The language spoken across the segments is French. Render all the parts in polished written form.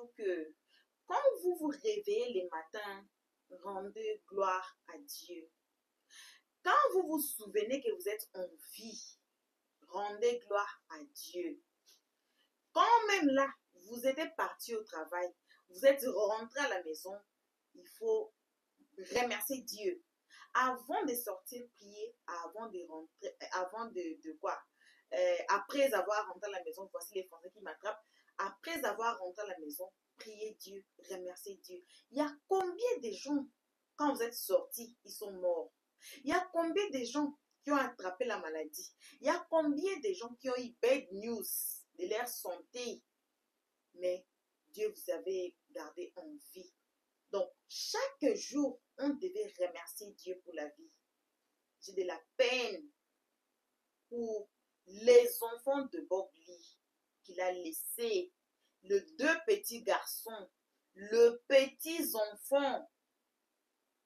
vous que quand vous vous réveillez les matins, rendez gloire à Dieu. Quand vous vous souvenez que vous êtes en vie, rendez gloire à Dieu. Quand même là, vous êtes parti au travail, vous êtes rentré à la maison, il faut remercier Dieu. Avant de sortir prier, avant de rentrer, avant de quoi? Après avoir rentré à la maison, voici les Français qui m'attrapent. Après avoir rentré à la maison, priez Dieu, remerciez Dieu. Il y a combien de gens, quand vous êtes sortis, ils sont morts? Il y a combien de gens qui ont attrapé la maladie? Il y a combien de gens qui ont eu bad news de leur santé? Mais Dieu vous avait gardé en vie. Donc, chaque jour, on devait remercier Dieu pour la vie. J'ai de la peine pour les enfants de Bob Lee qu'il a laissés, les deux petits garçons, le petit enfant,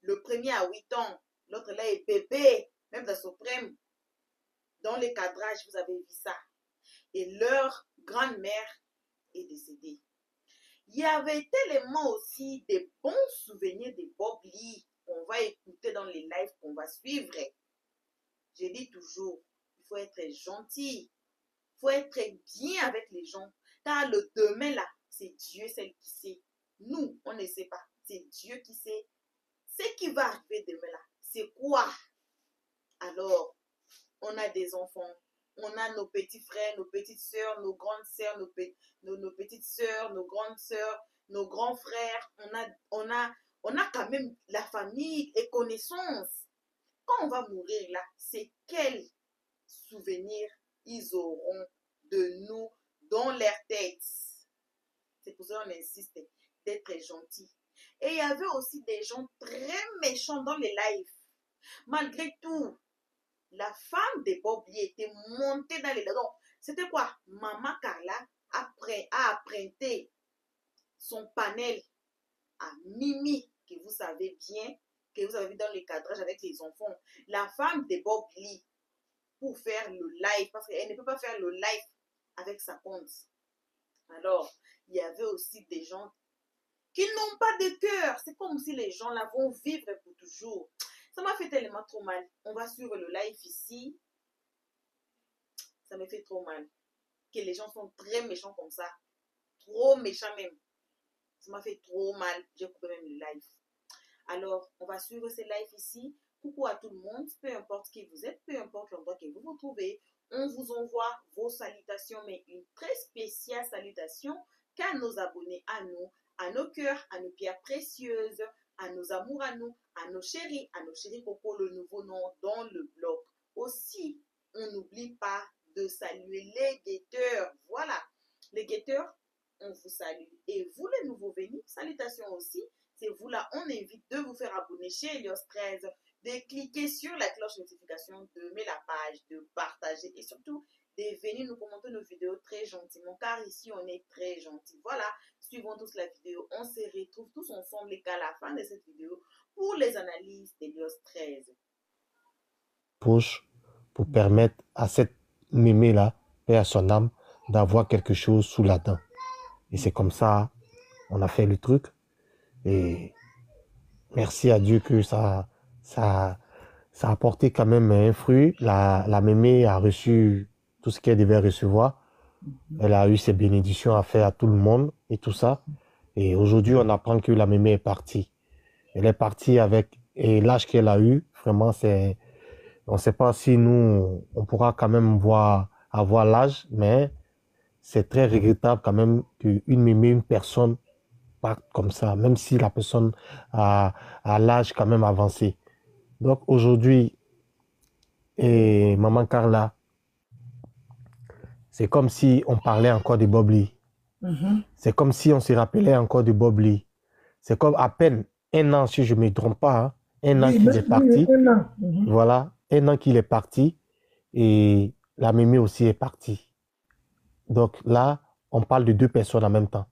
le premier à 8 ans, l'autre là est bébé, même dans Suprême. Dans les cadrages, vous avez vu ça. Et leur grand-mère est décédée. Il y avait tellement aussi des bons souvenirs de Bob Lee qu'on va écouter dans les lives qu'on va suivre. Je dis toujours, il faut être gentil, il faut être bien avec les gens. Car le demain là, c'est Dieu celle qui sait. Nous, on ne sait pas. C'est Dieu qui sait. Ce qui va arriver demain là, c'est quoi? Alors, on a des enfants. On a nos petits frères, nos petites sœurs, nos grandes sœurs, nos petites sœurs, nos grandes sœurs, nos grands frères. On a quand même la famille et connaissances. Quand on va mourir là, c'est quel souvenir ils auront de nous dans leur tête. C'est pour ça qu'on insiste d'être gentil. Et il y avait aussi des gens très méchants dans les lives. Malgré tout, la femme de Bob Lee était montée dans les lives. Donc, c'était quoi? Maman Carla a emprunté son panel à Mimi, que vous savez bien, que vous avez vu dans le cadrage avec les enfants. La femme de Bob Lee, pour faire le live, parce qu'elle ne peut pas faire le live avec sa compte. Alors, il y avait aussi des gens qui n'ont pas de cœur. C'est comme si les gens là vont vivre pour toujours. Ça m'a fait tellement trop mal. On va suivre le live ici. Ça me fait trop mal. Que les gens sont très méchants comme ça. Trop méchants même. Ça m'a fait trop mal. J'ai coupé même le live. Alors, on va suivre ce live ici. Coucou à tout le monde. Peu importe qui vous êtes, peu importe l'endroit que vous vous trouvez. On vous envoie vos salutations, mais une très spéciale salutation qu'à nos abonnés, à nous, à nos cœurs, à nos pierres précieuses, à nos amours à nous, à nos chéris Coco, le nouveau nom dans le blog. Aussi, on n'oublie pas de saluer les guetteurs. Voilà, les guetteurs, on vous salue. Et vous, les nouveaux venus, salutations aussi. C'est vous là, on invite de vous faire abonner chez Elios 13, de cliquer sur la cloche de notification, de mettre la page, de partager et surtout de venir nous commenter nos vidéos très gentiment car ici on est très gentil. Voilà, suivons tous la vidéo. On se retrouve tous ensemble et qu'à la fin de cette vidéo pour les analyses d'Elios 13. Pour permettre à cette mémé là, paix à son âme, d'avoir quelque chose sous la dent. Et c'est comme ça, on a fait le truc. Et merci à Dieu que ça a apporté quand même un fruit. La mémé a reçu tout ce qu'elle devait recevoir. Elle a eu ses bénédictions à faire à tout le monde et tout ça. Et aujourd'hui, on apprend que la mémé est partie. Elle est partie avec l'âge qu'elle a eu. Vraiment, on ne sait pas si nous, on pourra quand même avoir l'âge, mais c'est très regrettable quand même qu'une mémé, une personne parte comme ça, même si la personne a l'âge quand même avancé. Donc aujourd'hui, maman Carla, c'est comme si on parlait encore de Bob Lee. C'est comme si on se rappelait encore de Bob Lee. C'est comme à peine un an, si je ne me trompe pas, hein, un an qu'il est parti. Voilà, un an qu'il est parti et la mémé aussi est partie. Donc là, on parle de deux personnes en même temps.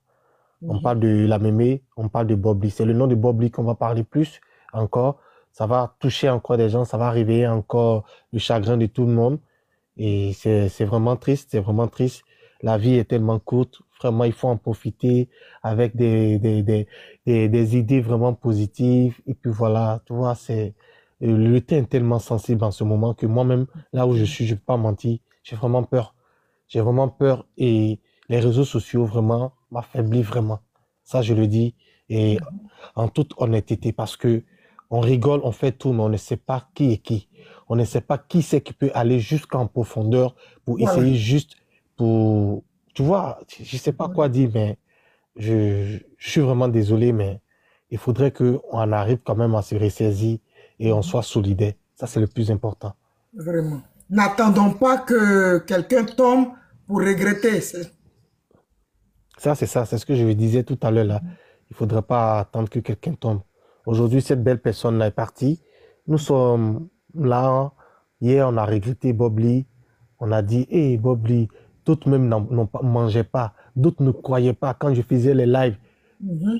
On parle de la mémé, on parle de Bob Lee. C'est le nom de Bob Lee qu'on va parler plus encore. Ça va toucher encore des gens, ça va réveiller encore le chagrin de tout le monde. Et c'est vraiment triste, c'est vraiment triste. la vie est tellement courte. Vraiment, il faut en profiter avec des idées vraiment positives. Et puis voilà, tu vois, le temps est tellement sensible en ce moment que moi-même, là où je suis, je ne peux pas mentir, j'ai vraiment peur. J'ai vraiment peur et les réseaux sociaux vraiment m'affaiblissent vraiment. Ça, je le dis et en toute honnêteté parce que on rigole, on fait tout, mais on ne sait pas qui est qui. On ne sait pas qui c'est qui peut aller jusqu'en profondeur pour Voilà. essayer juste pour, tu vois, je sais pas quoi dire, mais je suis vraiment désolé, mais il faudrait qu'on en arrive quand même à se ressaisir et on soit solidaire. Ça, c'est le plus important. Vraiment. N'attendons pas que quelqu'un tombe pour regretter. Ça, c'est ça, c'est ce que je disais tout à l'heure là. Il faudrait pas attendre que quelqu'un tombe. Aujourd'hui, cette belle personne-là est partie. Nous sommes là. Hier, on a regretté Bob Lee. On a dit, hé, Bob Lee, d'autres même mangeaient pas. D'autres ne croyaient pas quand je faisais les lives.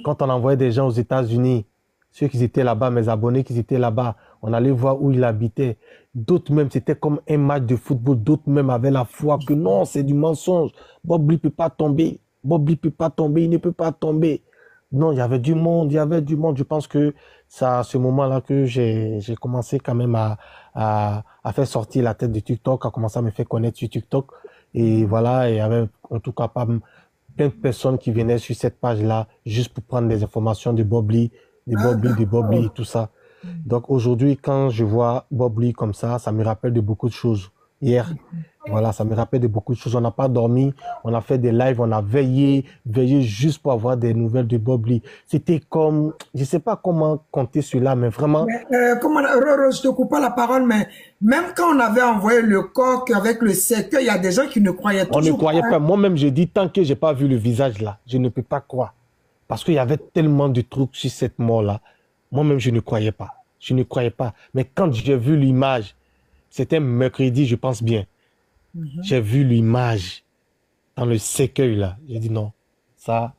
Quand on envoyait des gens aux États-Unis, ceux qui étaient là-bas, mes abonnés qui étaient là-bas, on allait voir où il habitait. D'autres même, c'était comme un match de football. D'autres même avaient la foi que non, c'est du mensonge. Bob Lee peut pas tomber. Bob Lee peut pas tomber. Il ne peut pas tomber. Non, il y avait du monde. Il y avait du monde. Je pense que c'est à ce moment-là que j'ai commencé quand même à faire sortir la tête de TikTok, à commencer à me faire connaître sur TikTok. Et voilà, et il y avait en tout cas pas plein de personnes qui venaient sur cette page-là juste pour prendre des informations de Bob Lee, et tout ça. Donc aujourd'hui, quand je vois Bob Lee comme ça me rappelle de beaucoup de choses. Hier, voilà, ça me rappelle de beaucoup de choses. On n'a pas dormi, on a fait des lives, on a veillé juste pour avoir des nouvelles de Bob Lee. C'était comme, je sais pas comment compter cela, mais vraiment. Roro, je te coupe pas la parole, mais même quand on avait envoyé le coq avec le cercueil, il y a des gens qui ne croyaient toujours pas. On ne croyait pas. Moi-même, je dis, tant que j'ai pas vu le visage là, je ne peux pas croire. Parce qu'il y avait tellement de trucs sur cette mort-là. Moi-même, je ne croyais pas. Je ne croyais pas. Mais quand j'ai vu l'image, c'était mercredi, je pense bien. J'ai vu l'image dans le cercueil là. J'ai dit non, ça,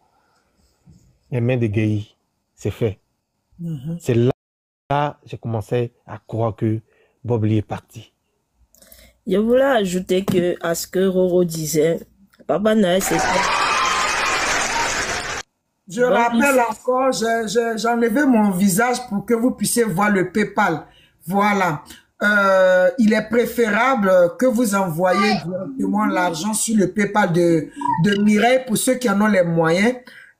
les mains de Guéhi, c'est fait. C'est là j'ai commencé à croire que Bob Lee est parti. Je voulais ajouter que à ce que Roro disait, Papa Noël, c'est ça. Je rappelle encore, j'ai enlevé mon visage pour que vous puissiez voir le PayPal. Voilà. Il est préférable que vous envoyez directement l'argent sur le PayPal de Mireille pour ceux qui en ont les moyens.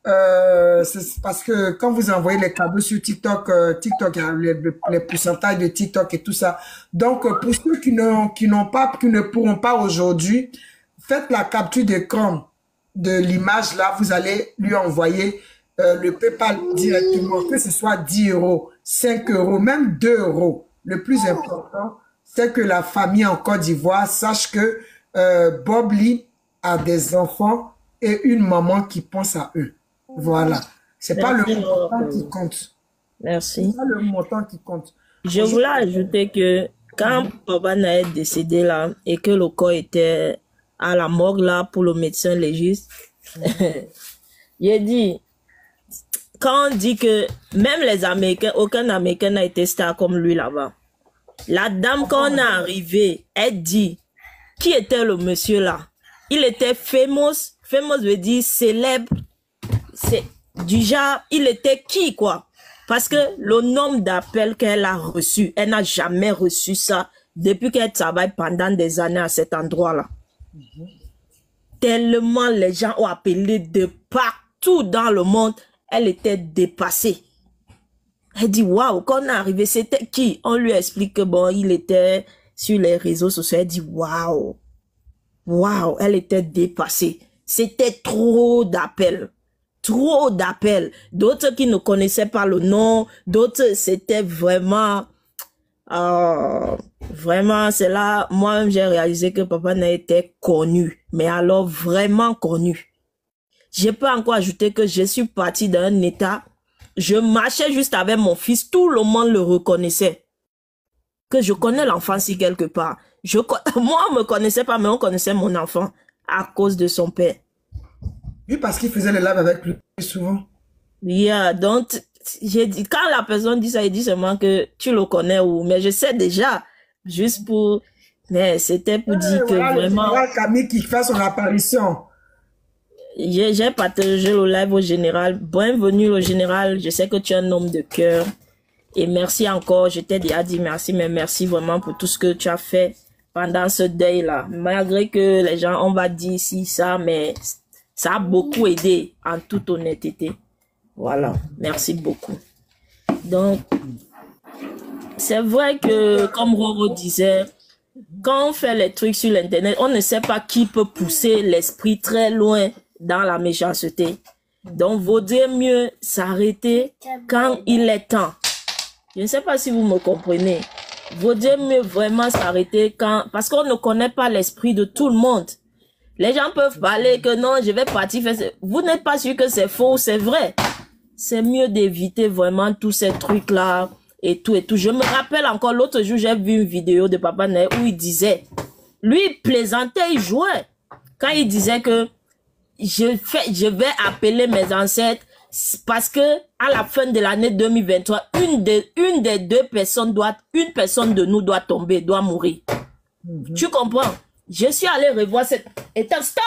C'est parce que quand vous envoyez les cadeaux sur TikTok, TikTok, il y a les pourcentages de TikTok et tout ça. Donc, pour ceux qui ne pourront pas aujourd'hui, faites la capture d'écran de l'image là, vous allez lui envoyer le PayPal directement, que ce soit 10 €, 5 €, même 2 €. Le plus important, c'est que la famille en Côte d'Ivoire sache que Bob Lee a des enfants et une maman qui pense à eux. Voilà. C'est pas le montant qui compte. Merci. C'est pas le montant qui compte. Je voulais ajouter que quand Papa Noël est décédé là et que le corps était à la morgue là pour le médecin légiste, il a dit, quand on dit que même les Américains, aucun Américain n'a été star comme lui là-bas. La dame, quand on est arrivé, elle dit, qui était le monsieur là? Il était famous. Famous veut dire célèbre. C'est du genre, il était qui quoi? Parce que le nombre d'appels qu'elle a reçu, elle n'a jamais reçu ça depuis qu'elle travaille pendant des années à cet endroit-là. Tellement les gens ont appelé de partout dans le monde, elle était dépassée. Elle dit, waouh, quand on est arrivé, c'était qui? On lui explique que bon, il était sur les réseaux sociaux. Elle dit, waouh, waouh, elle était dépassée. C'était trop d'appels. Trop d'appels. D'autres qui ne connaissaient pas le nom, d'autres, c'était vraiment, vraiment, c'est là, moi-même, j'ai réalisé que Papa Noël était connu, mais alors vraiment connu. J'ai pas encore ajouté que je suis partie d'un état, je marchais juste avec mon fils, tout le monde le reconnaissait. Que je connais l'enfant si quelque part. Moi, on me connaissait pas, mais on connaissait mon enfant à cause de son père. Oui, parce qu'il faisait les lives avec lui souvent. Yeah, donc, j'ai dit, quand la personne dit ça, il dit seulement que tu le connais ou, mais je sais déjà, juste pour, mais c'était pour dire que voilà, vraiment. Le Camille qui fait son apparition. j'ai partagé le live au général. Bienvenue au général. Je sais que tu es un homme de cœur. Et merci encore. Je t'ai déjà dit merci, mais merci vraiment pour tout ce que tu as fait pendant ce deuil-là. Malgré que les gens, on va dire si ça, mais ça a beaucoup aidé en toute honnêteté. Voilà. Merci beaucoup. Donc, c'est vrai que, comme Roro disait, quand on fait les trucs sur l'internet, on ne sait pas qui peut pousser l'esprit très loin dans la méchanceté. Donc, vaudrait mieux s'arrêter quand il est temps. Je ne sais pas si vous me comprenez. Vaudrait mieux vraiment s'arrêter quand, parce qu'on ne connaît pas l'esprit de tout le monde. Les gens peuvent parler que non, je vais partir faire. Vous n'êtes pas sûr que c'est faux, c'est vrai. C'est mieux d'éviter vraiment tous ces trucs-là et tout et tout. Je me rappelle encore l'autre jour, j'ai vu une vidéo de Papa Noël où il disait, lui, il plaisantait, il jouait. Quand il disait que je vais appeler mes ancêtres parce que à la fin de l'année 2023, une des deux personnes une personne de nous doit tomber, doit mourir. Tu comprends? Je suis allé revoir cette... Stop!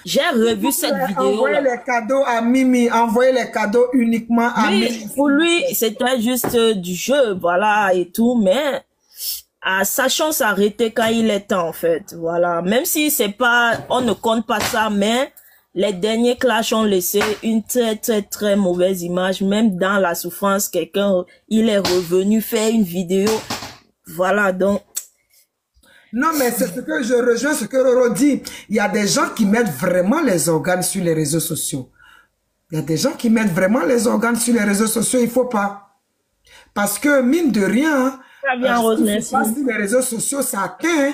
J'ai revu cette vidéo. Envoyez les cadeaux à Mimi. Envoyez les cadeaux uniquement à Mimi. Pour lui, c'était juste du jeu, voilà, et tout, mais sachant s'arrêter quand il est temps, en fait. Voilà. Même si c'est pas, on ne compte pas ça, mais les derniers clashs ont laissé une très, très, très mauvaise image. Même dans la souffrance, quelqu'un, il est revenu faire une vidéo. Voilà, donc. Non, mais c'est ce que je rejoins, ce que Roro dit. Il y a des gens qui mettent vraiment les organes sur les réseaux sociaux. Il y a des gens qui mettent vraiment les organes sur les réseaux sociaux. Il faut pas. Parce que, mine de rien, ce qui se passe sur les réseaux sociaux, ça atteint.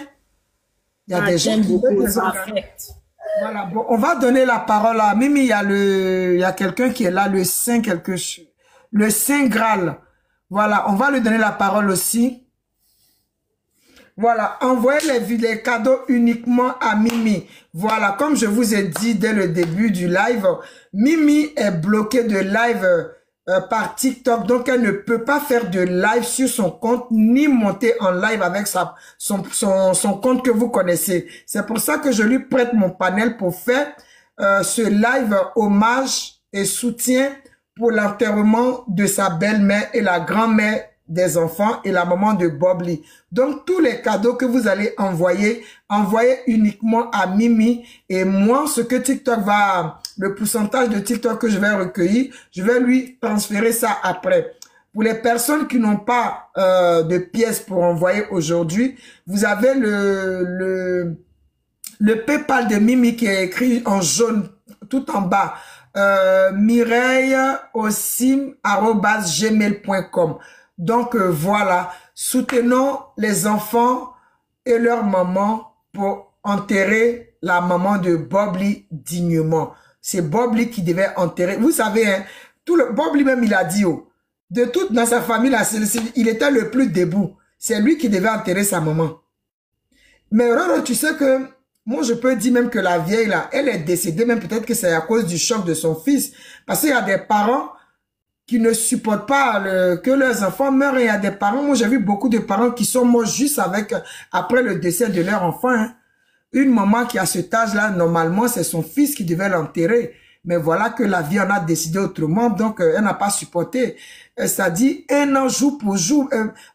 Il y a des gens qui mettent les organes. Voilà, bon, on va donner la parole à Mimi. Il y a quelqu'un qui est là, le Saint quelque chose. Le Saint Graal. Voilà, on va lui donner la parole aussi. Voilà, envoyez les cadeaux uniquement à Mimi. Voilà, comme je vous ai dit dès le début du live, Mimi est bloquée de live par TikTok. Donc, elle ne peut pas faire de live sur son compte, ni monter en live avec son compte que vous connaissez. C'est pour ça que je lui prête mon panel pour faire ce live hommage et soutien pour l'enterrement de sa belle-mère et la grand-mère des enfants et la maman de Bob Lee. Donc, tous les cadeaux que vous allez envoyer, envoyez uniquement à Mimi. Et moi, ce que TikTok le pourcentage de TikTok que je vais recueillir, je vais lui transférer ça après. Pour les personnes qui n'ont pas de pièces pour envoyer aujourd'hui, vous avez le PayPal de Mimi qui est écrit en jaune tout en bas. mireilleosim@gmail.com. Donc, voilà, soutenons les enfants et leur maman pour enterrer la maman de Bob Lee dignement. C'est Bob Lee qui devait enterrer. Vous savez, hein, Bob Lee même, il a dit, de toute dans sa famille, là, il était le plus debout. C'est lui qui devait enterrer sa maman. Mais Roro, tu sais que, moi, je peux dire même que la vieille, là, elle est décédée, même peut-être que c'est à cause du choc de son fils. Parce qu'il y a des parents qui ne supportent pas que leurs enfants meurent. Et il y a des parents, moi j'ai vu beaucoup de parents qui sont morts juste après le décès de leur enfant. Hein. Une maman qui a cet âge-là, normalement, c'est son fils qui devait l'enterrer. Mais voilà que la vie en a décidé autrement, donc elle n'a pas supporté. Ça dit un an jour pour jour.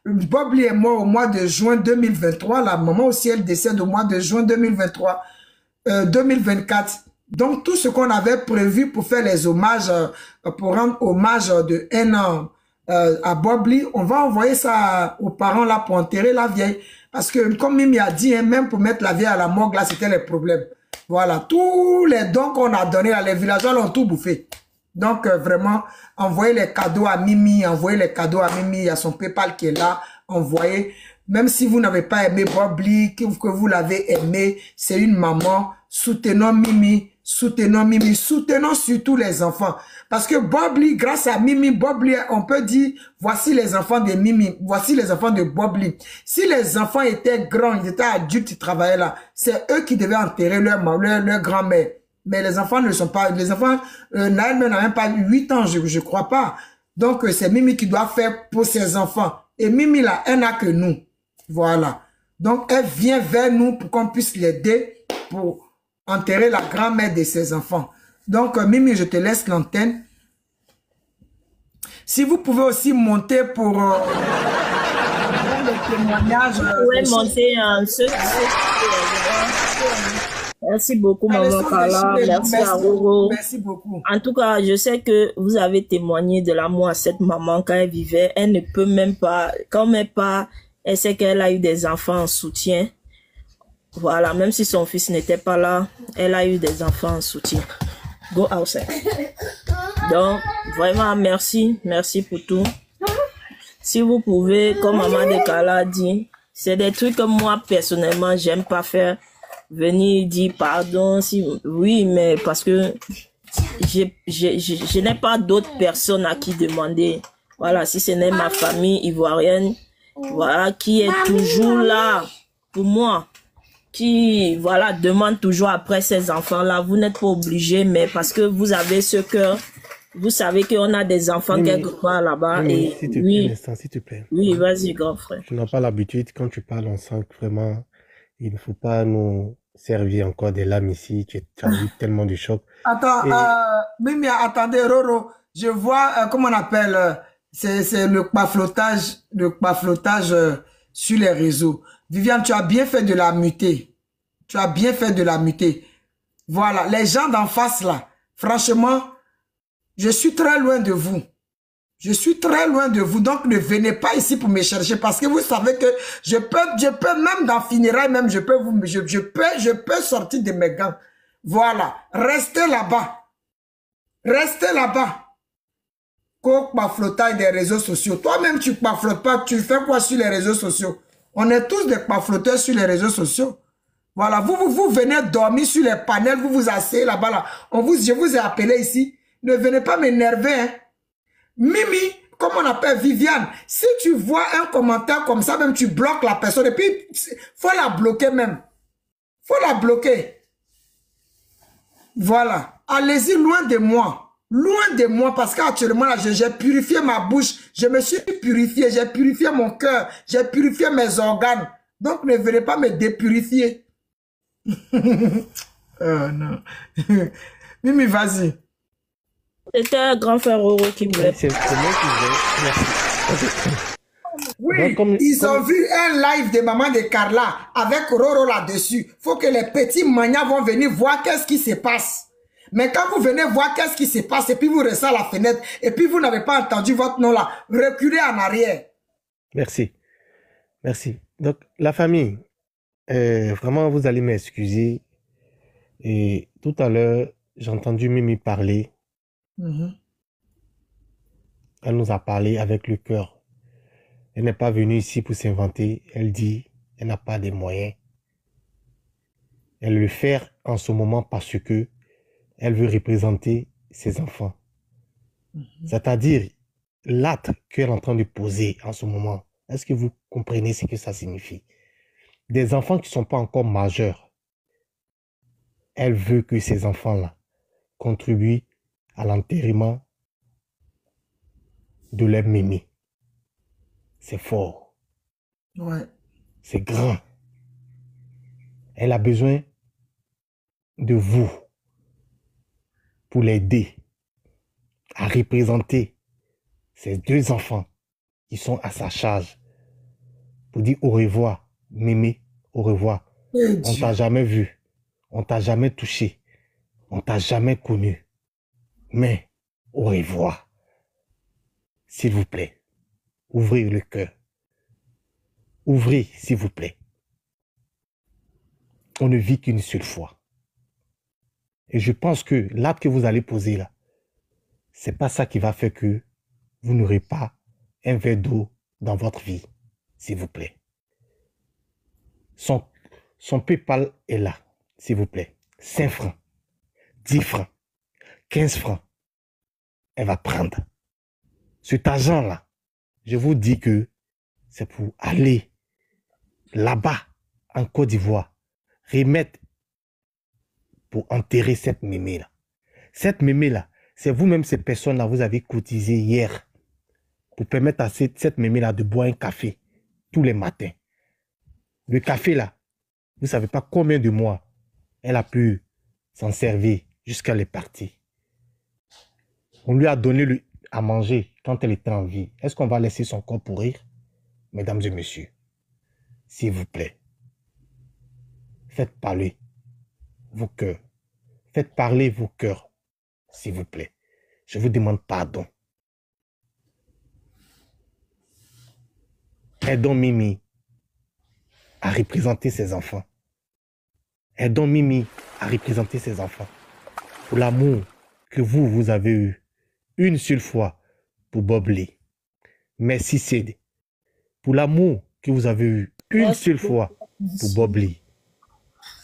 Bob Lee est mort au mois de juin 2023. La maman aussi, elle décède au mois de juin 2024. Donc, tout ce qu'on avait prévu pour faire les hommages, pour rendre hommage de un an à Bob Lee, on va envoyer ça aux parents là pour enterrer la vieille. Parce que, comme Mimi a dit, hein, même pour mettre la vieille à la morgue, là, c'était les problèmes. Voilà, tous les dons qu'on a donnés à les villageois l'ont tout bouffé. Donc, vraiment, envoyez les cadeaux à Mimi, envoyez les cadeaux à Mimi, il y a son PayPal qui est là, envoyez. Même si vous n'avez pas aimé Bob Lee, que vous l'avez aimé, c'est une maman, soutenons Mimi, soutenons surtout les enfants. Parce que Bob Lee, grâce à Mimi, Bob Lee, on peut dire, voici les enfants de Mimi, voici les enfants de Bob Lee. Si les enfants étaient grands, ils étaient adultes, ils travaillaient là, c'est eux qui devaient enterrer leur grand-mère. Mais les enfants ne sont pas, les enfants, Naël n'a même pas 8 ans, je crois pas. Donc, c'est Mimi qui doit faire pour ses enfants. Et Mimi là, elle n'a que nous. Voilà. Donc, elle vient vers nous pour qu'on puisse l'aider pour enterrer la grand-mère de ses enfants. Donc, Mimi, je te laisse l'antenne. Si vous pouvez aussi monter pour le témoignage. Vous pouvez monter Merci beaucoup, Maman Carla. Merci à Roro. Merci beaucoup. En tout cas, je sais que vous avez témoigné de l'amour à cette maman quand elle vivait. Elle ne peut même pas, elle sait qu'elle a eu des enfants en soutien. Voilà, même si son fils n'était pas là, elle a eu des enfants en soutien. Go outside. Donc, vraiment, merci pour tout. Si vous pouvez, comme Maman de Carla dit, c'est des trucs que moi, personnellement, j'aime pas faire. Venir dire pardon, oui, mais parce que je n'ai pas d'autres personnes à qui demander. Voilà, si ce n'est ma famille ivoirienne, voilà, qui est toujours là pour moi, qui, voilà, demande toujours après ces enfants-là. Vous n'êtes pas obligé, mais parce que vous avez ce cœur, vous savez qu'on a des enfants quelque part là-bas. Oui, Et s'il te oui, plaît, s'il te plaît. oui, vas-y, grand frère. Tu n'as pas l'habitude, quand tu parles, on sent que vraiment, il ne faut pas nous servir encore des lames ici. Tu as eu tellement de chocs. Attends, Mimi, attendez, Roro, je vois, comment on appelle, c'est le paflotage sur les réseaux. Viviane, tu as bien fait de la muter. Tu as bien fait de la muter. Voilà, les gens d'en face là, franchement, je suis très loin de vous. Je suis très loin de vous, donc ne venez pas ici pour me chercher parce que vous savez que je peux même dans funérailles même, je peux sortir de mes gants. Voilà, restez là-bas. Restez là-bas. Coq paflotage des réseaux sociaux. Toi-même, tu paflotes pas, tu fais quoi sur les réseaux sociaux? On est tous des pafloteurs sur les réseaux sociaux. Voilà, vous venez dormir sur les panels, vous vous asseyez là-bas, là. Je vous ai appelé ici. Ne venez pas m'énerver, hein. Mimi, comme on appelle Viviane, si tu vois un commentaire comme ça, même tu bloques la personne et puis faut la bloquer même. Faut la bloquer. Voilà. Allez-y loin de moi. Loin de moi parce qu'actuellement là, j'ai purifié ma bouche. Je me suis purifié. J'ai purifié mon cœur. J'ai purifié mes organes. Donc ne venez pas me dépurifier. Non. Mimi, vas-y. C'était un grand frère Roro qui voulait. C'est moi qui voulais. Merci. Oui, Donc, ils ont vu un live de Maman de Carla avec Roro là-dessus. Faut que les petits manias vont venir voir qu'est-ce qui se passe. Mais quand vous venez voir qu'est-ce qui se passe et puis vous restez à la fenêtre et puis vous n'avez pas entendu votre nom là, reculez en arrière. Merci. Merci. Donc, la famille, vraiment, vous allez m'excuser. Et tout à l'heure, j'ai entendu Mimi parler. Elle nous a parlé avec le cœur. Elle n'est pas venue ici pour s'inventer. Elle dit, elle n'a pas de moyens. Elle le fait en ce moment parce que elle veut représenter ses enfants. C'est-à-dire, l'acte qu'elle est en train de poser en ce moment, est-ce que vous comprenez ce que ça signifie? Des enfants qui ne sont pas encore majeurs. Elle veut que ces enfants-là contribuent à l'enterrement de leur mémé. C'est fort. Ouais. C'est grand. Elle a besoin de vous pour l'aider à représenter ces deux enfants qui sont à sa charge pour dire au revoir, mémé, au revoir. On t'a jamais vu, on t'a jamais touché, on t'a jamais connu. Mais au revoir. S'il vous plaît, ouvrez le cœur. Ouvrez, s'il vous plaît. On ne vit qu'une seule fois. Et je pense que l'acte que vous allez poser là, c'est pas ça qui va faire que vous n'aurez pas un verre d'eau dans votre vie, s'il vous plaît. Son PayPal est là, s'il vous plaît. 5 francs, 10 francs, 15 francs. Elle va prendre. Cet argent-là, je vous dis que c'est pour aller là-bas, en Côte d'Ivoire, remettre pour enterrer cette mémé-là. Cette mémé-là, c'est vous-même, ces personnes-là, vous avez cotisé hier pour permettre à cette mémé-là de boire un café tous les matins. Le café-là, vous ne savez pas combien de mois elle a pu s'en servir jusqu'à les parties. On lui a donné à manger quand elle était en vie. Est-ce qu'on va laisser son corps pourrir? Mesdames et messieurs, s'il vous plaît, faites parler vos cœurs. Faites parler vos cœurs, s'il vous plaît. Je vous demande pardon. Aidons Mimi à représenter ses enfants. Aidons Mimi à représenter ses enfants. Pour l'amour que vous avez eu une seule fois pour Bob Lee. Merci Sid. Pour l'amour que vous avez eu une seule fois pour Bob Lee.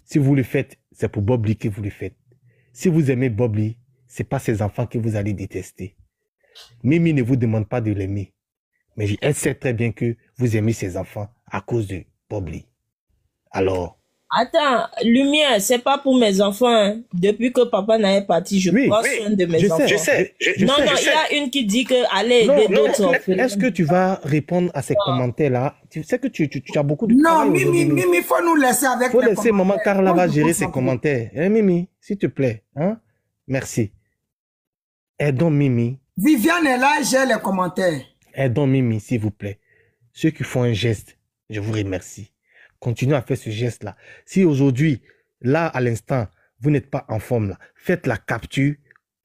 Si vous le faites, c'est pour Bob Lee que vous le faites. Si vous aimez Bob Lee, ce n'est pas ses enfants que vous allez détester. Mimi ne vous demande pas de l'aimer. Mais elle sait très bien que vous aimez ses enfants à cause de Bob Lee. Alors... Attends, lumière, c'est pas pour mes enfants. Hein. Depuis que papa n'est parti, je prends soin de mes enfants. Je sais. Il y a une qui dit que allez aider d'autres enfants. Est-ce que tu vas répondre à ces commentaires-là? Tu sais que tu as beaucoup de travail. Non, Mimi, il faut nous laisser avec les laisser maman Carla va gérer ses commentaires. Hein, Mimi, s'il te plaît. Hein? Merci. Aidons Mimi. Viviane est là, j'ai les commentaires. Aidons Mimi, s'il vous plaît. Ceux qui font un geste, je vous remercie. Continuez à faire ce geste-là. Si aujourd'hui, là, à l'instant, vous n'êtes pas en forme, là, faites la capture.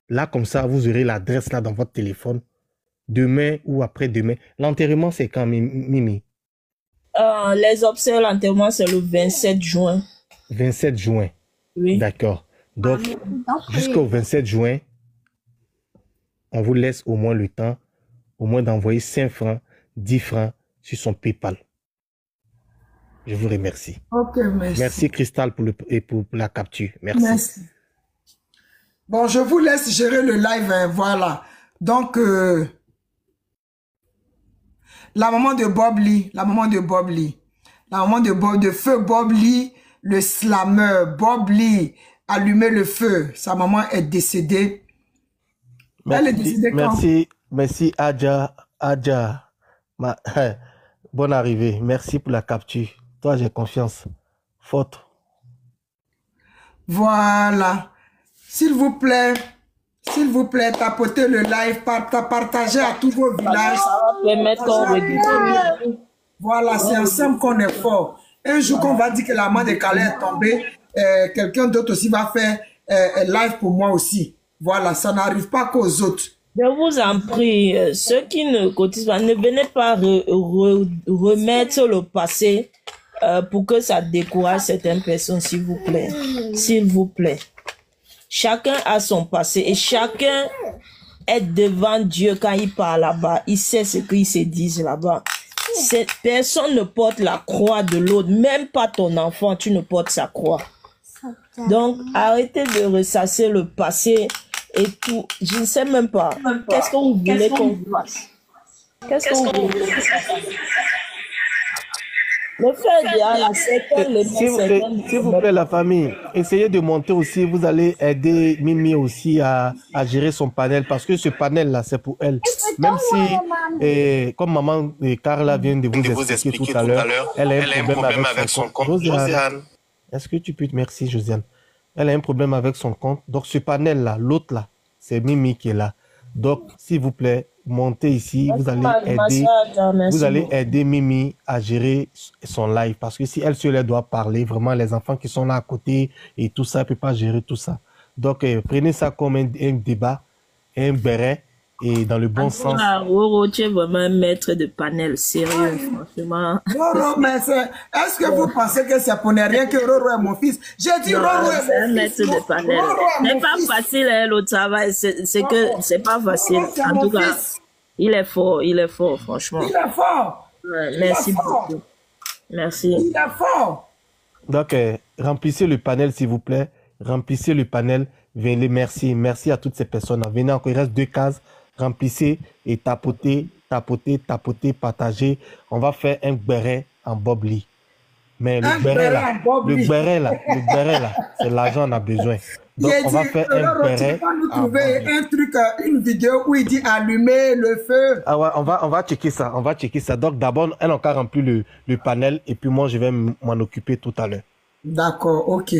Là, comme ça, vous aurez l'adresse là dans votre téléphone. Demain ou après-demain. L'enterrement, c'est quand, Mimi? Les obsèques, l'enterrement, c'est le 27 juin. 27 juin. Oui. D'accord. Donc, jusqu'au 27 juin, on vous laisse au moins le temps, au moins d'envoyer 5 francs, 10 francs sur son PayPal. Je vous remercie. Ok, merci. Merci Cristal pour la capture. Merci. Bon, je vous laisse gérer le live. Hein, voilà. Donc, la maman de Bob Lee, la maman de feu Bob Lee, le slammer, Bob Lee, allumer le feu. Sa maman est décédée. Merci, elle est décédée quand? Merci Adja. Bonne arrivée. Merci pour la capture. Toi, j'ai confiance. Faute. Voilà. S'il vous plaît, tapotez le live, partagez à tous vos villages. Voilà, c'est ensemble qu'on est fort. Un jour qu'on va dire que la main de Calais est tombée, quelqu'un d'autre aussi va faire live pour moi aussi. Voilà, ça n'arrive pas qu'aux autres. Je vous en prie, ceux qui ne cotisent pas, ne venez pas remettre le passé pour que ça décourage certaines personnes, s'il vous plaît. S'il vous plaît. Chacun a son passé et chacun est devant Dieu quand il parle là-bas. Il sait ce qu'ils se disent là-bas. Personne ne porte la croix de l'autre, même pas ton enfant, tu ne portes sa croix. Donc, arrêtez de ressasser le passé et tout. Je ne sais même pas. Qu'est-ce que vous voulez qu'on fasse? Qu'est-ce que vous voulez? Le fait s'il vous plaît, la famille, essayez de monter aussi. Vous allez aider Mimi aussi à gérer son panel parce que ce panel-là, c'est pour elle. Même si, comme maman Carla vient de vous expliquer tout à l'heure, elle a un problème avec son compte. Josiane, est-ce que tu peux... Merci, Josiane. Elle a un problème avec son compte. Donc, ce panel-là, l'autre là, c'est Mimi qui est là. Donc, s'il vous plaît, montez ici. Vous allez aider Mimi à gérer son live. Parce que si elle seule doit parler, vraiment, les enfants qui sont là à côté et tout ça, elle ne peut pas gérer tout ça. Donc, prenez ça comme un débat, un béret et dans le bon sens. Roro, tu es vraiment un maître de panel, sérieux, franchement. Roro, mais est-ce que vous pensez que c'est pour ne rien que Roro est mon fils? J'ai dit Roro est mon fils. C'est un maître de panel. C'est pas facile, hein, le travail. C'est pas facile. En tout cas, il est fort, franchement. Il est fort. Ouais, merci beaucoup. Merci. Il est fort. Donc, remplissez le panel, s'il vous plaît. Remplissez le panel. Venez, merci à toutes ces personnes. Venez encore, il reste 2 cases. Remplissez et tapotez, partagez. On va faire un béret en Bob Lee. Mais le béret là, c'est l'argent on a besoin. Donc on va faire un béret. Tu vas nous trouver un truc, une vidéo où il dit allumer le feu. Ah ouais, on va checker ça. Donc d'abord, elle a encore rempli le panel et puis moi je vais m'en occuper tout à l'heure. D'accord, ok.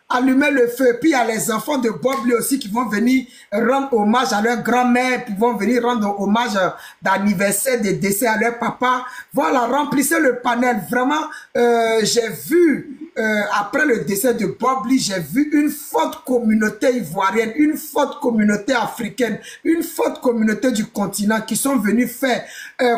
allumer le feu. Puis il y a les enfants de Bob Lee aussi qui vont venir rendre hommage à leur grand-mère, qui vont venir rendre hommage d'anniversaire, de décès à leur papa. Voilà, remplissez le panel. Vraiment, j'ai vu, après le décès de Bob Lee, j'ai vu une forte communauté ivoirienne, une forte communauté africaine, une forte communauté du continent qui sont venus faire,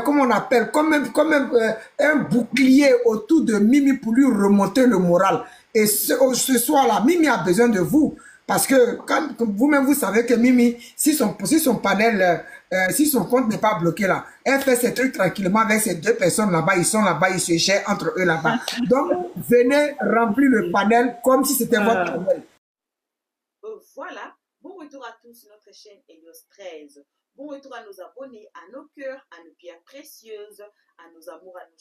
comment on appelle, comme un bouclier autour de Mimi pour lui remonter le moral. Et ce soir-là, Mimi a besoin de vous. Parce que quand vous-même, vous savez que Mimi, si son panel, si son compte n'est pas bloqué là, elle fait ses trucs tranquillement avec ces deux personnes là-bas. Ils sont là-bas, ils se gèrent entre eux là-bas. Donc, venez remplir le panel comme si c'était votre panel. Voilà. Bon retour à tous sur notre chaîne Helios 13. Bon retour à nos abonnés, à nos cœurs, à nos pierres précieuses, à nos amours, à nos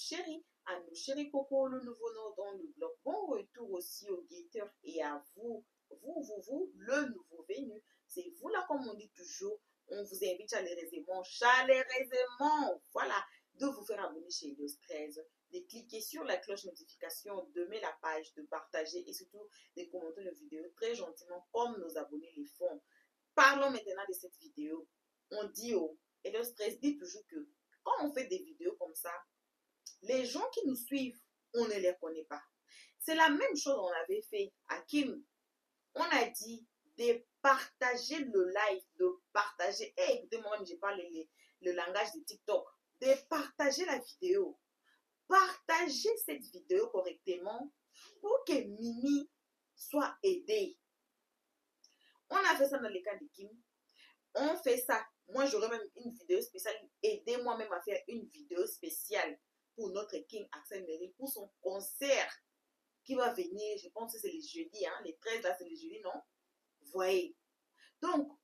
chéris Coco, le nouveau nom dans le blog. Bon retour aussi aux guetteurs et à vous, le nouveau venu. C'est vous là, comme on dit toujours. On vous invite chaleureusement, voilà, de vous faire abonner chez Helios 13, de cliquer sur la cloche notification, de mettre la page, de partager et surtout de commenter la vidéo très gentiment comme nos abonnés les font. Parlons maintenant de cette vidéo. On dit Helios 13 dit toujours que quand on fait des vidéos comme ça, les gens qui nous suivent, on ne les connaît pas. C'est la même chose qu'on avait fait à Kim. On a dit de partager le live, de partager. Écoutez, moi-même, je parle le langage de TikTok. De partager la vidéo. Partager cette vidéo correctement pour que Mimi soit aidée. On a fait ça dans le cas de Kim. On fait ça. Moi, j'aurais même une vidéo spéciale. Aidez-moi même à faire une vidéo spéciale pour notre King Axel Merry, pour son concert qui va venir. Je pense que c'est les jeudis, hein, les 13 là, c'est les jeudis, non? Voyez. Donc,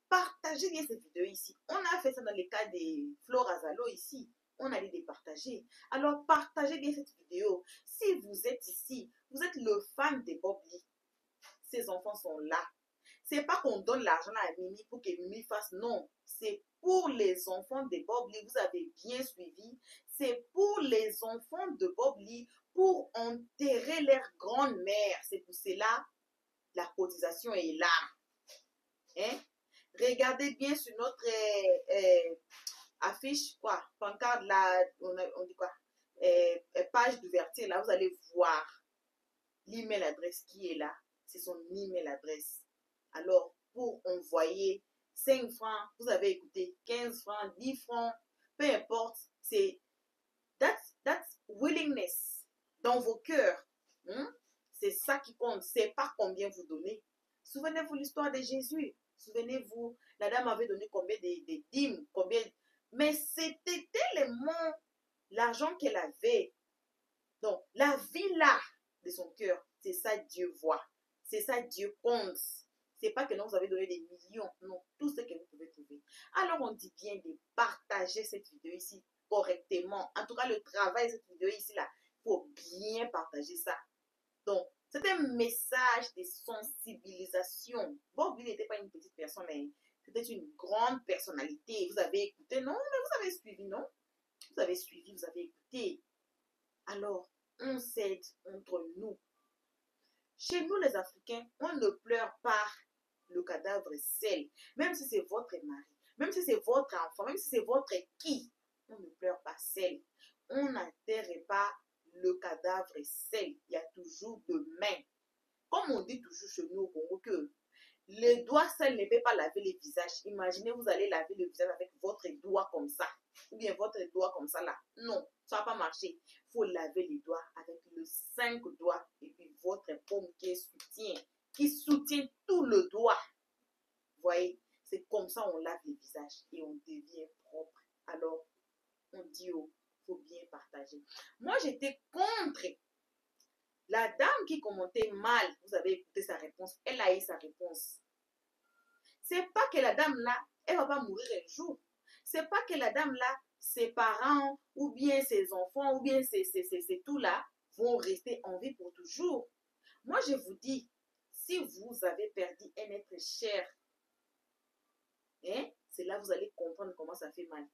partagez bien cette vidéo ici. On a fait ça dans le cas de Flore Azalo ici. On a dit de partager. Alors, partagez bien cette vidéo. Si vous êtes ici, vous êtes le fan de Bob Lee. Ces enfants sont là. C'est pas qu'on donne l'argent à Mimi pour que Mimi fasse. Non, c'est pour les enfants de Bob Lee. Vous avez bien suivi. C'est pour les enfants de Bob Lee pour enterrer leur grand-mère. C'est pour cela la cotisation est là. Hein? Regardez bien sur notre affiche, quoi, pancarte là, on dit quoi, page d'ouverture là, vous allez voir l'email adresse qui est là. C'est son email adresse. Alors, pour envoyer 5 francs, vous avez écouté 15 francs, 10 francs, peu importe, c'est that's willingness dans vos cœurs. C'est ça qui compte, c'est pas combien vous donnez. Souvenez-vous l'histoire de Jésus. Souvenez-vous, la dame avait donné combien de dîmes, combien, mais c'était tellement l'argent qu'elle avait. Donc, la vie là de son cœur, c'est ça Dieu voit. C'est ça Dieu compte. C'est pas que non, vous avez donné des millions. Non, tout ce que vous pouvez trouver. Alors, on dit bien de partager cette vidéo ici correctement. En tout cas, le travail de cette vidéo ici, là, il faut bien partager ça. Donc, c'est un message de sensibilisation. Bob Lee n'était pas une petite personne, mais c'était une grande personnalité. Vous avez écouté, non? Mais vous avez suivi, non? Vous avez suivi, vous avez écouté. Alors, on s'aide entre nous. Chez nous, les Africains, on ne pleure pas le cadavre seul. Même si c'est votre mari, même si c'est votre enfant, même si c'est votre qui, on ne pleure pas seul. On n'enterre pas le cadavre seul. Il y a toujours deux mains. Comme on dit toujours chez nous au Congo que les doigts seuls ne peuvent pas laver les visages. Imaginez, vous allez laver le visage avec votre doigt comme ça. Ou bien votre doigt comme ça là. Non, ça ne va pas marcher. Il faut laver les doigts avec le 5 doigts et puis votre paume qui soutient tout le doigt. Vous voyez, c'est comme ça on lave les visages et on devient propre. Alors, on dit il faut bien partager. Moi, j'étais contre la dame qui commentait mal. Vous avez écouté sa réponse. Elle a eu sa réponse. C'est pas que la dame là, elle va pas mourir un jour. C'est pas que la dame là, ses parents ou bien ses enfants ou bien ses tout là vont rester en vie pour toujours. Moi, je vous dis, si vous avez perdu un être cher, hein, c'est là que vous allez comprendre comment ça fait mal.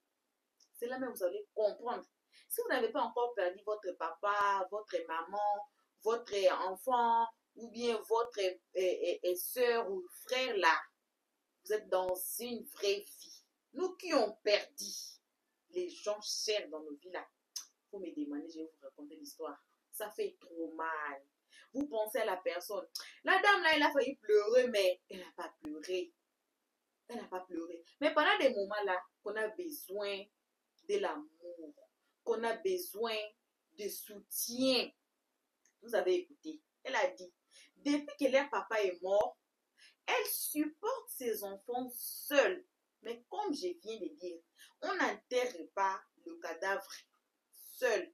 C'est là même que vous allez comprendre. Si vous n'avez pas encore perdu votre papa, votre maman, votre enfant, ou bien votre sœur ou frère là, vous êtes dans une vraie vie. Nous qui ont perdu les gens chers dans nos vies là, faut me demander, je vais vous raconter l'histoire. Ça fait trop mal. Vous pensez à la personne. La dame là, elle a failli pleurer, mais elle n'a pas pleuré. Elle n'a pas pleuré. Mais pendant des moments là, qu'on a besoin de l'amour, qu'on a besoin de soutien. Vous avez écouté. Elle a dit, depuis que leur papa est mort, elle supporte ses enfants seuls. Mais comme je viens de dire, on n'enterre pas le cadavre seul.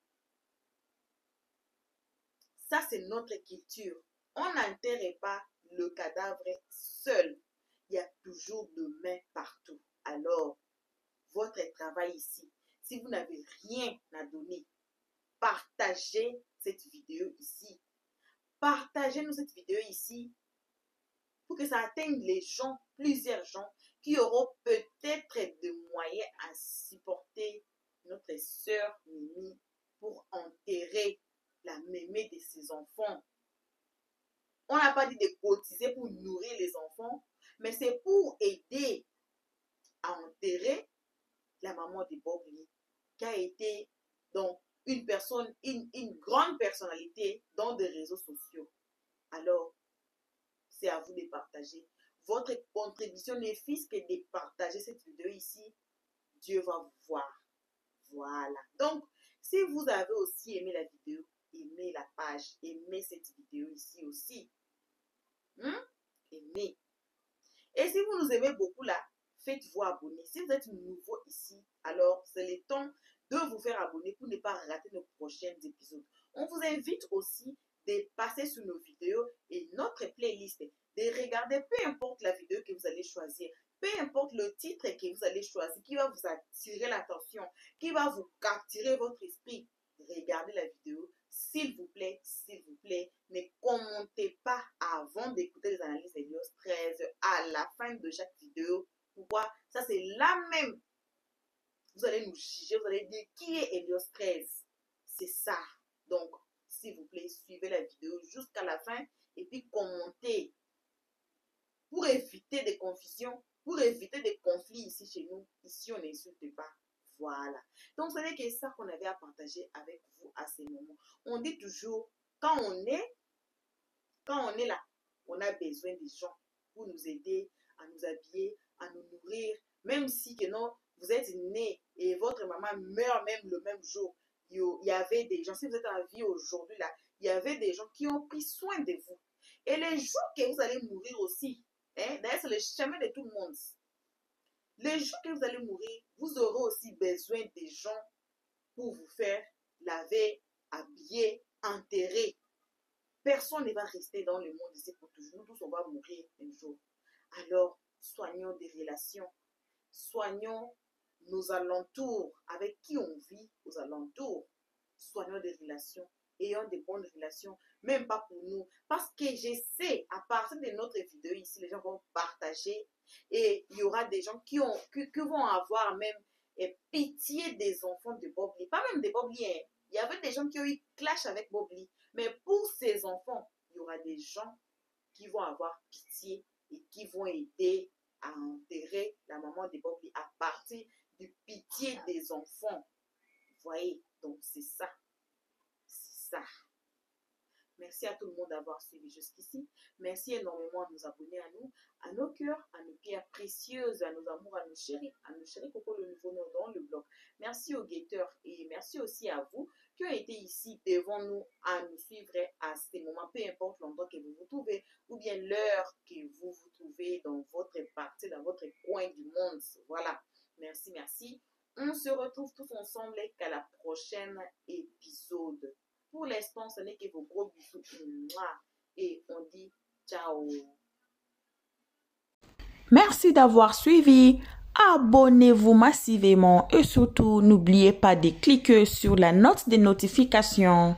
Ça, c'est notre culture. On n'enterre pas le cadavre seul. Il y a toujours de mains partout. Alors, votre travail ici, si vous n'avez rien à donner, partagez cette vidéo ici. Partagez-nous cette vidéo ici pour que ça atteigne les gens, plusieurs gens qui auront peut-être des moyens à supporter notre sœur Mimi pour enterrer la mémé de ses enfants. On n'a pas dit de cotiser pour nourrir les enfants, mais c'est pour aider à enterrer la maman de Bob Lee, qui a été donc une personne, une grande personnalité dans des réseaux sociaux. Alors, c'est à vous de partager. Votre contribution n'est fils que de partager cette vidéo ici. Dieu va vous voir. Voilà. Donc, si vous avez aussi aimé la vidéo, aimez la page, aimez cette vidéo ici aussi. Aimez. Et si vous nous aimez beaucoup là, faites-vous abonner. Si vous êtes nouveau ici, alors c'est le temps de vous faire abonner pour ne pas rater nos prochains épisodes. On vous invite aussi de passer sur nos vidéos et notre playlist, de regarder peu importe la vidéo que vous allez choisir, peu importe le titre que vous allez choisir, qui va vous attirer l'attention, qui va vous capturer votre esprit. Regardez la vidéo, s'il vous plaît, ne commentez pas avant d'écouter les analyses d'Helios 13 à la fin de chaque vidéo. Pourquoi? Ça c'est là même. Vous allez nous juger, vous allez dire qui est Helios 13. C'est ça. Donc, s'il vous plaît, suivez la vidéo jusqu'à la fin et puis commentez pour éviter des confusions, pour éviter des conflits ici chez nous. Ici, on n'insulte pas. Voilà. Donc, ce n'est que ça qu'on avait à partager avec vous à ces moments. On dit toujours, quand on est là, on a besoin des gens pour nous aider à nous habiller, à nous nourrir, même si que non, vous êtes né et votre maman meurt même le même jour. Il y avait des gens, si vous êtes en vie aujourd'hui là, il y avait des gens qui ont pris soin de vous. Et les jours que vous allez mourir aussi, d'ailleurs c'est le chemin de tout le monde. Les jours que vous allez mourir, vous aurez aussi besoin des gens pour vous faire laver, habiller, enterrer. Personne ne va rester dans le monde ici pour toujours. Nous tous, on va mourir un jour. Alors, soignons des relations. Soignons nos alentours, avec qui on vit aux alentours. Soignons des relations. Ayons de bonnes relations, même pas pour nous. Parce que je sais, à partir de notre vidéo ici, les gens vont partager et il y aura des gens qui vont avoir même pitié des enfants de Bob Lee. Pas même de Bob Lee, hein. Il y avait des gens qui ont eu clash avec Bob Lee. Mais pour ces enfants, il y aura des gens qui vont avoir pitié et qui vont aider à enterrer la maman de Bob Lee à partir du pitié des enfants. Vous voyez, donc c'est ça. Ça. Merci à tout le monde d'avoir suivi jusqu'ici. Merci énormément à nos abonnés, à nous, à nos cœurs, à nos pierres précieuses, à nos amours, à nos chéris Coco le nouveau nom dans le blog. Merci aux guetteurs et merci aussi à vous qui ont été ici devant nous à nous suivre à ces moments, peu importe l'endroit que vous vous trouvez ou bien l'heure que vous vous trouvez dans votre partie, dans votre coin du monde. Voilà. Merci, merci. On se retrouve tous ensemble qu'à la prochaine épisode. Pour l'instant, ce n'est que vos gros bisous. Et on dit ciao. Merci d'avoir suivi. Abonnez-vous massivement et surtout, n'oubliez pas de cliquer sur la note de notification.